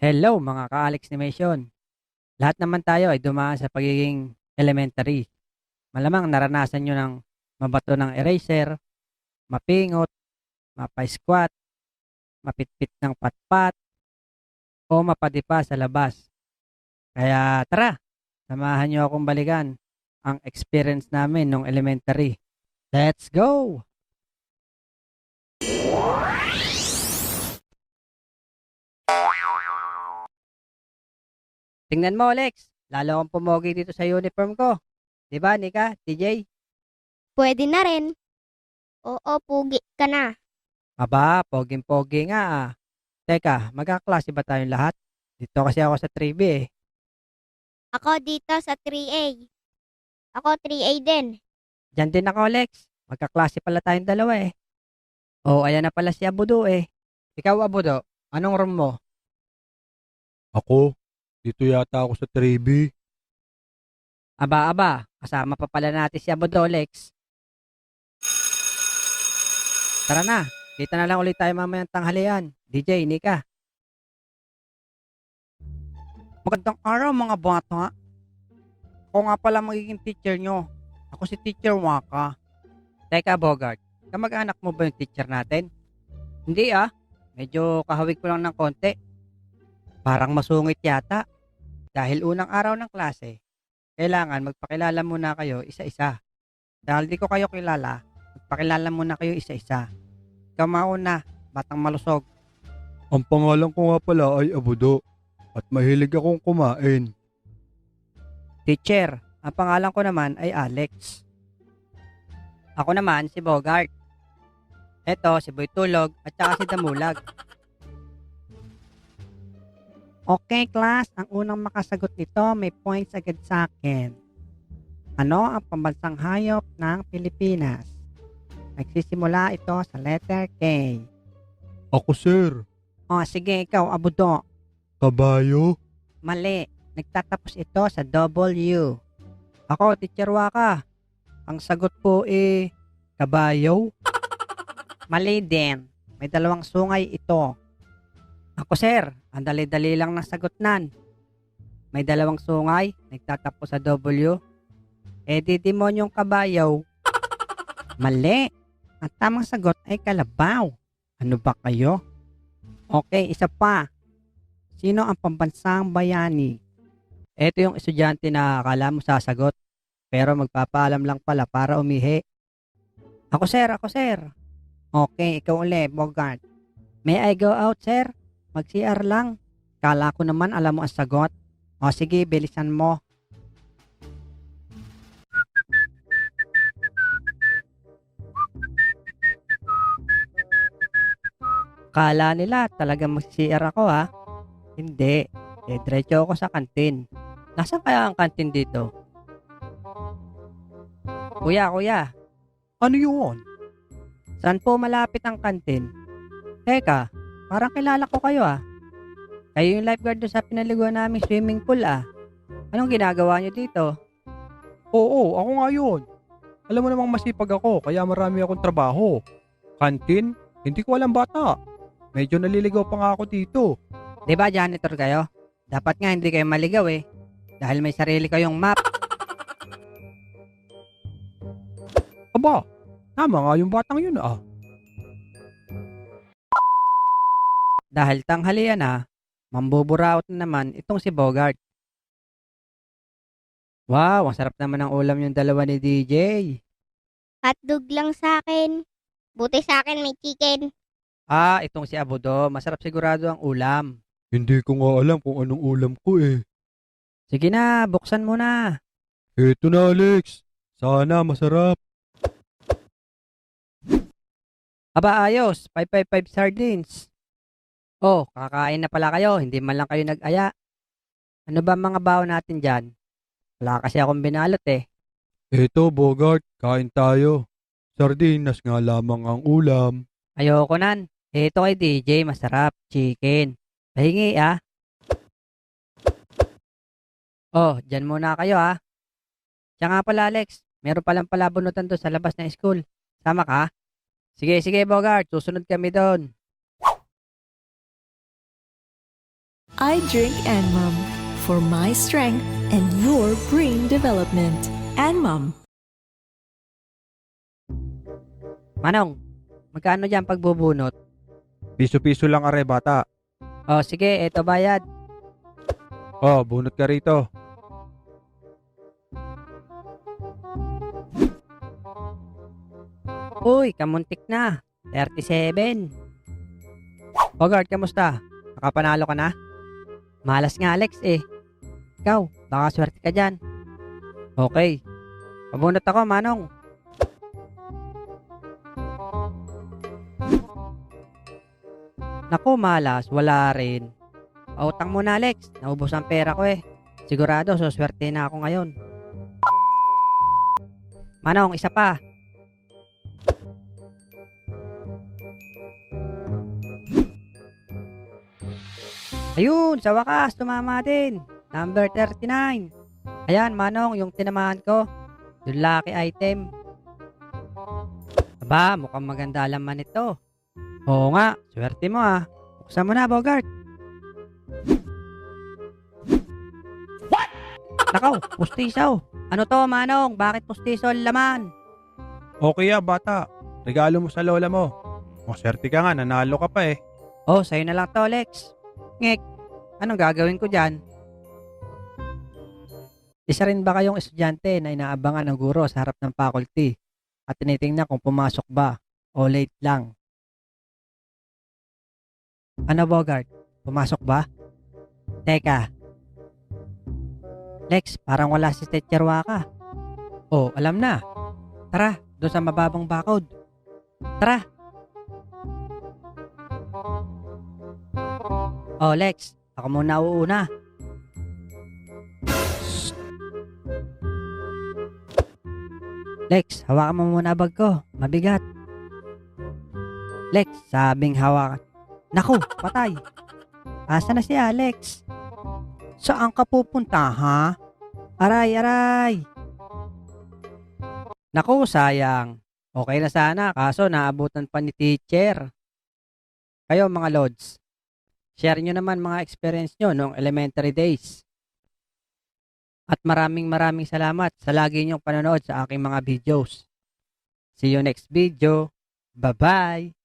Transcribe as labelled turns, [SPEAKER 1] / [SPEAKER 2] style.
[SPEAKER 1] Hello mga ka-Alex Nation. Lahat naman tayo ay dumaan sa pagiging elementary. Malamang naranasan nyo ng mabato ng eraser, mapingot, mapa-squat, mapitpit ng patpat, o mapadipa sa labas. Kaya tara, samahan nyo akong balikan ang experience namin nung elementary. Let's go! Tingnan mo, Alex. Lalo akong pumogi dito sa uniform ko. 'Di ba, Nika, TJ?
[SPEAKER 2] Pwede na rin. Oo, pugi ka na.
[SPEAKER 1] Aba, poging-pogi nga ah. Teka, magkaklase ba tayong lahat? Dito kasi ako sa 3B eh.
[SPEAKER 2] Ako dito sa 3A. Ako 3A din.
[SPEAKER 1] Diyan din ako, Alex. Magkaklase pala tayong dalawa eh. Oh, ayan na pala si Abudo eh. Ikaw, Abudo, anong room mo?
[SPEAKER 3] Ako, dito yata ako sa 3B.
[SPEAKER 1] Aba, kasama pa pala natin si Abudo, Alex. Tara na, kita na lang ulit tayo mamayang tanghalian. DJ, Nika. Magandang araw mga bata. Ako nga pala magiging teacher nyo. Ako si Teacher Waka. Teka, Bogart. Kamag-anak mo ba yung teacher natin? Hindi ah. Medyo kahawig ko lang ng konti. Parang masungit yata. Dahil unang araw ng klase, kailangan magpakilala muna kayo isa-isa. Dahil di ko kayo kilala, magpakilala muna kayo isa-isa. Ikaw mauna, batang malusog.
[SPEAKER 3] Ang pangalan ko nga pala ay Abudo at mahilig akong kumain.
[SPEAKER 1] Teacher, ang pangalan ko naman ay Alex. Ako naman si Bogart. Eto, si Boy Tulog at saka si Damulag. Okay, class. Ang unang makasagot nito may points agad sa akin. Ano ang pambansang hayop ng Pilipinas? Nagsisimula ito sa letter K.
[SPEAKER 3] Ako sir,
[SPEAKER 1] O, sige, ikaw, Abudo.
[SPEAKER 3] kabayo.
[SPEAKER 1] Mali. Nagtatapos ito sa W. Ako, Teacher Waka. Ang sagot po kabayo. Mali din. May dalawang sungay ito. Ako, sir. Ang dali-dali lang ng sagot nan. May dalawang sungay. Nagtatapos sa W. Di demonyong kabayaw. Mali. Ang tamang sagot ay kalabaw. Ano ba kayo? Okay, isa pa. Sino ang pambansang bayani? Ito yung estudyante na akala mo sasagot, pero magpapaalam lang pala para umihi. Ako sir, ako sir. Okay, ikaw uli, Bogart. May I go out, sir? Mag-CR lang. Kala ko naman alam mo ang sagot. O sige, bilisan mo. Kala nila talagang mag-CR ako ha. Hindi. Diretso ako sa kantin. Nasaan kaya ang kantin dito? Kuya.
[SPEAKER 3] Ano yun?
[SPEAKER 1] Saan po malapit ang kantin? Teka, parang kilala ko kayo ah. Kayo yung lifeguard doon sa pinaliguan naming swimming pool ah. Anong ginagawa nyo dito?
[SPEAKER 3] Oo, ako nga yun. Alam mo namang masipag ako kaya marami akong trabaho. Kantin? Hindi ko alam bata. Medyo naliligaw pa nga ako dito.
[SPEAKER 1] Di ba janitor kayo? Dapat nga hindi kayo maligaw eh. Dahil may sarili kayong map.
[SPEAKER 3] Aba, tama nga yung batang yun ah.
[SPEAKER 1] Dahil tanghalian na, mambuburaot na naman itong si Bogart. Wow, ang sarap naman ng ulam yung dalawa ni DJ.
[SPEAKER 2] Hotdog lang sa akin. Buti sa akin may chicken.
[SPEAKER 1] Ah, itong si Abudo, masarap sigurado ang ulam.
[SPEAKER 3] Hindi ko nga alam kung anong ulam ko eh.
[SPEAKER 1] Sige na, buksan mo na.
[SPEAKER 3] Eto na Alex, sana masarap.
[SPEAKER 1] Aba ayos, 555 sardines. Oh, kakain na pala kayo, hindi man lang kayo nag-aya. Ano ba mga baon natin dyan? Wala kasi akong binalot eh.
[SPEAKER 3] Eto Bogart, kain tayo. Sardinas nga lamang ang ulam.
[SPEAKER 1] Ayoko nan. Ito kay DJ, masarap, chicken. Pahingi ah. Oh, dyan muna kayo ah. Siya nga pala Alex, meron palang palabunutan doon sa labas ng school. Sama ka? Sige, Bogart, susunod kami doon.
[SPEAKER 4] I drink Anmum for my strength and your brain development. Anmum.
[SPEAKER 1] Manong, magkano dyan pagbubunot?
[SPEAKER 3] Piso-piso lang are bata.
[SPEAKER 1] O sige, eto bayad.
[SPEAKER 3] Oh, bunot ka rito.
[SPEAKER 1] Uy, kamuntik na. 37. Bogart, kamusta? Nakapanalo ka na? Malas nga Alex eh. Ikaw, baka swerte ka dyan. Okay. Pabunot ako, Manong. Naku, malas. Wala rin. Pautang mo na, Alex. Naubos ang pera ko eh. Sigurado, suswerte na ako ngayon. Manong, isa pa. Ayun, sa wakas, tumama din. Number 39. Ayan, Manong, yung tinamaan ko. Yung lucky item. Aba, mukhang maganda laman ito. Oo nga, swerte mo ah. Buksan mo na, Bogart. What? Nakaw, pustiso. Ano to, Manong? Bakit pustiso ang laman?
[SPEAKER 3] Okay bata. Regalo mo sa lola mo. Maswerte ka nga, nanalo ka pa eh.
[SPEAKER 1] Oh, sa'yo na lang to, Lex. Ngek, anong gagawin ko dyan? Isa rin ba kayong estudyante na inaabangan ng guro sa harap ng faculty at tinitingnan kung pumasok ba o late lang? Ano, Bogart? Pumasok ba? Teka. Lex, parang wala si Teacher Waka. Oh, alam na. Tara, doon sa mababang bakod. Tara. Oh, Lex, ako muna uuna. Lex, hawakan mo muna bag ko. Mabigat. Lex, sabing hawakan. Naku, patay. Asa na si Alex? Saan ka pupunta, ha? Aray, aray. Naku, sayang. Okay na sana, kaso naabutan pa ni teacher. Kayo mga lods, share nyo naman mga experience nyo noong elementary days. At maraming salamat sa lagi nyong panonood sa aking mga videos. See you next video. Bye-bye!